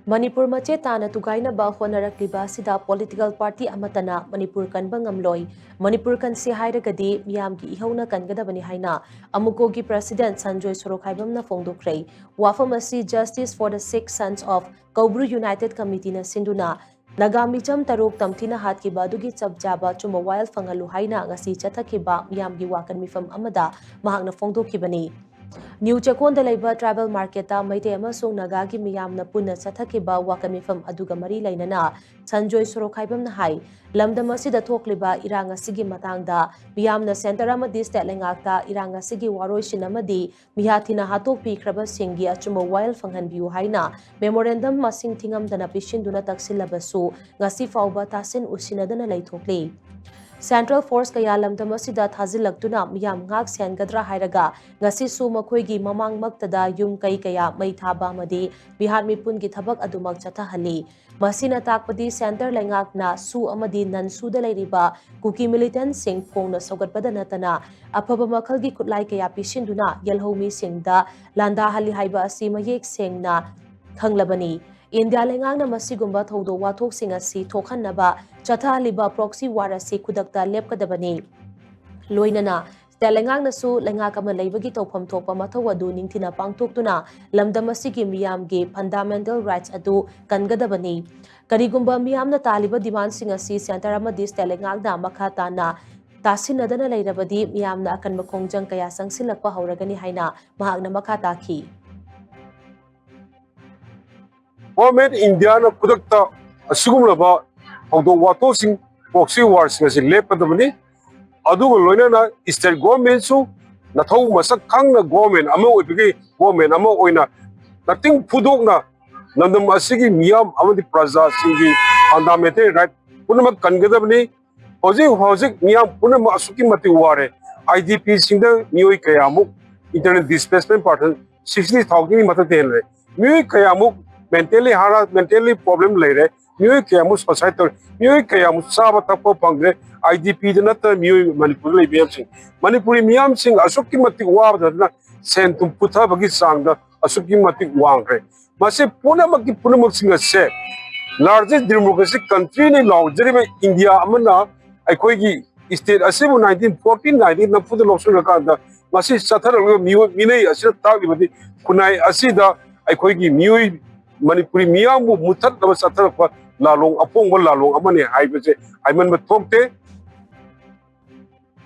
Manipur mache tana tugaina ba honarakliba sida political party amatana Manipur kanba ngamloi Manipur kansi hairagadi miyamgi ihauna kangadabani haina amukogi president Sanjoy Sorokhaibamna fongdokhrei wafam asi Justice for the Six Sons of Kaubru United Committee na sinduna Nagamicham taruk tamthina hatkiba adugi chapjaba chuma wild fangalu haina ngasi chathakiba miyamgi wakan mifam amada mahakna fongdokhibani New Chakonda Labor Tribal Market Maite amasung Nagagi miyamna punna chathakiba wakamifam aduga mari lainana Sanjoy Sorokhaibam na hai lamdam asida thokliba irang asigi matangda miyamna center amadi state lengakta irang asigi waroisin amadi mihathina hatok pikraba singgi achuma wild fanghanbiu haina memorandum masing thingamdana pisinduna taksilabasu ngasi fauba tasin usinadana leithokli Central Force kaya lamdam asida thazilagtuna miyam ngak sengadra hairaga ngasi su makhoi mamang maktada yum kai kaya mai thaba amadi Bihar mipun gi thabak adumak chathahali masina takpadi center lengak na su amadi nan suda leiriba kuki militant sing phongna sogatpada natana afaba makhal gi kutlai kaya pisinduna yelhomi singda landa hali haiba asi mayek sengna khanglabani India lengangna masigumba thodo wathok sing asi thokhanaba chathaliba proxy war asi khudakta lepkadabani loinana Telengang nasu lengak ama leibagi tawpham thokpa mathau adu ningthina pangthoktuna lamdam asigi miyamgi fundamental rights adu kangadabani karigumba miyamna taliba demand sing asi center amadi telengangna makha tana tasinadana leirabadi miyamna akan makhongjang kaya sangsilakpa hauragani haina mahakna makha takhi Government India na kudakta asigumlaba hawdo wato sing proxy wars nga si lepadamani adugo loina na state government su nathau masak khang na government ama oipigi government ama oina nating pudok na nandam asigi miyam amadi praja singi fundamental right punama kangadabani hojik miyam punama asuki mati ware IDP singda miyoi kayamuk internet displacement person 60,000 ni mata tenre miyoi kayamuk mentally problem lere miyoi kayamu society miyoi kayamu saba takpo pangre IDP de nata miyoi Manipur le Manipuri miyam sing asuki mati wabda na sentum putha bagi sangda asuki mati wangre mase puna maki puna maksinga se largest democratic country ni laujari me India amana aikoi gi state asibu 1914 na fudu loksun ka da masi sathar miyoi minai asira tagibadi kunai asida aikoi gi miyoi Manipuri miyambu mutat na sathar pa lalong apong lalong amane haibese aiman mathokte